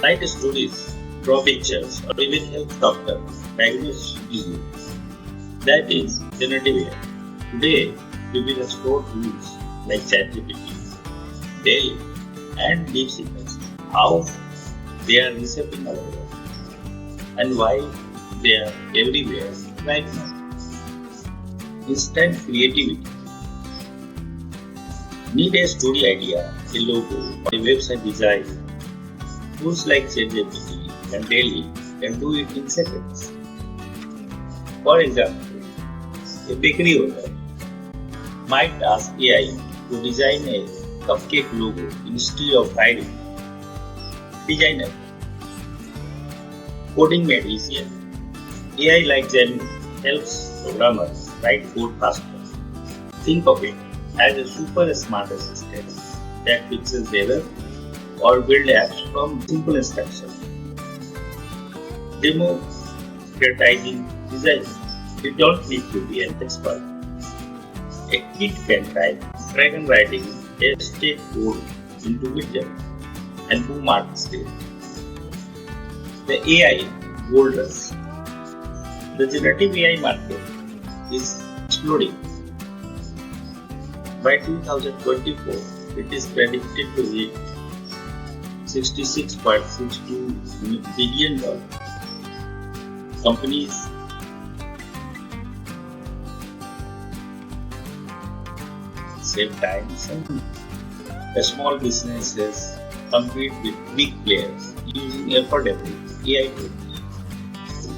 Write stories, draw pictures, or even help doctors diagnose disease. That is generative AI. Today, we will explore tools like ChatGPT, Dell, and DeepSeek, how they are reshaping our world and why they are everywhere right now. Instant creativity. Need a story idea, a logo, or a website design? Tools like ChatGPT and Daily can do it in seconds. For example, a bakery owner might ask AI to design a cupcake logo instead of hiring a designer. Coding made easier. AI like Gemini helps programmers write code faster. Think of it as a super smart assistant that fixes errors or build apps from simple instructions. Democratizing design. You don't need to be an expert. A kid can type dragon writing state code into widget and boom artistry. The AI gold rush. The generative AI market is exploding. By 2024, it is predicted to hit $66.62 billion. Companies save time and money. The small businesses compete with big players using affordable AI tools.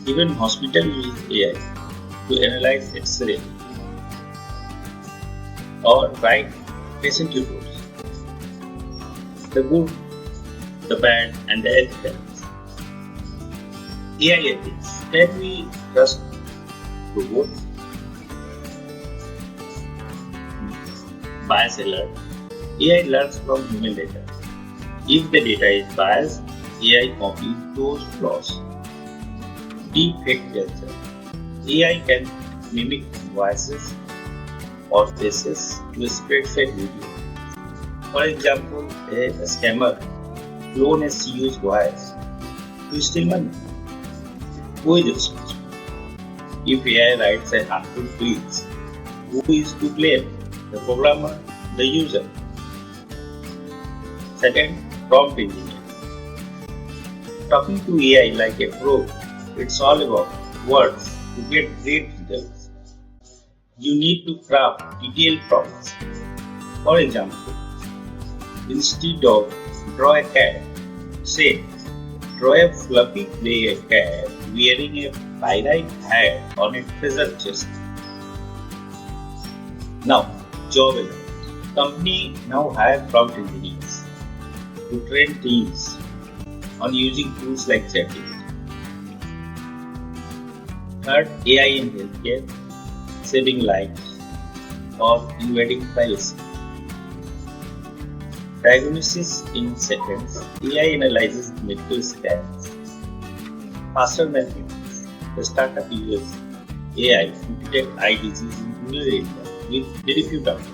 Even hospitals use AI to analyze X-ray or write patient reports. The good, the bad, and the ethical. AI ethics. Can we trust robots? Bias alert. AI learns from human data. If the data is biased, AI copies those flaws. Deepfake culture. AI can mimic voices or faces to spread fake video. For example, a scammer clone a CEO's voice to steal money. Who is responsible? If AI writes a harmful tweets, who is to blame? The programmer, the user. Second, prompt engineering. Talking to AI like a pro, it's all about words to get great results. You need to craft detailed prompts. For example, instead of draw a cat, say draw a fluffy gray cat wearing a pirate hat on a treasure chest. Now, job alert. Company now hire prompt engineers to train teams on using tools like ChatGPT. Third, AI in healthcare, saving lives or invading privacy. Diagnosis in seconds. AI analyzes medical scans faster than humans. The startup uses AI to detect eye disease in rural areas with very few doctors.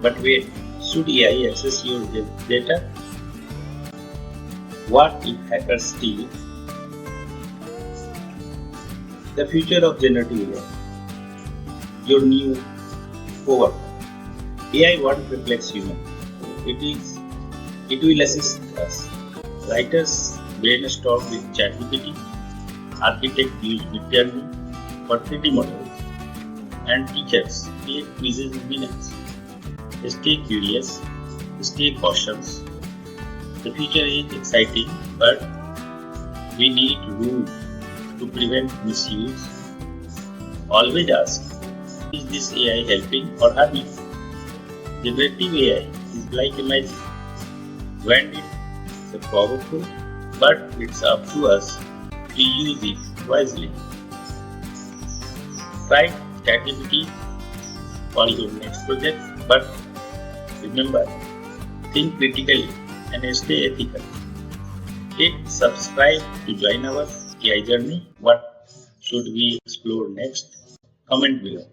But wait, should AI access your health data? What if hackers steal? The future of generative AI. Your new coworker. AI won't replace human. It will assist us. Writers brainstorm with ChatGPT. Architects use Midjourney for 3D models. And teachers create quizzes in minutes. Stay curious, stay cautious. The future is exciting, but we need rules to prevent misuse. Always ask, is this AI helping or harming? Generative AI is like a magic. When it's powerful, but it's up to us to use it wisely. Try ChatGPT for your next project, but remember, think critically and stay ethical. Hit subscribe to join our AI journey. What should we explore next? Comment below.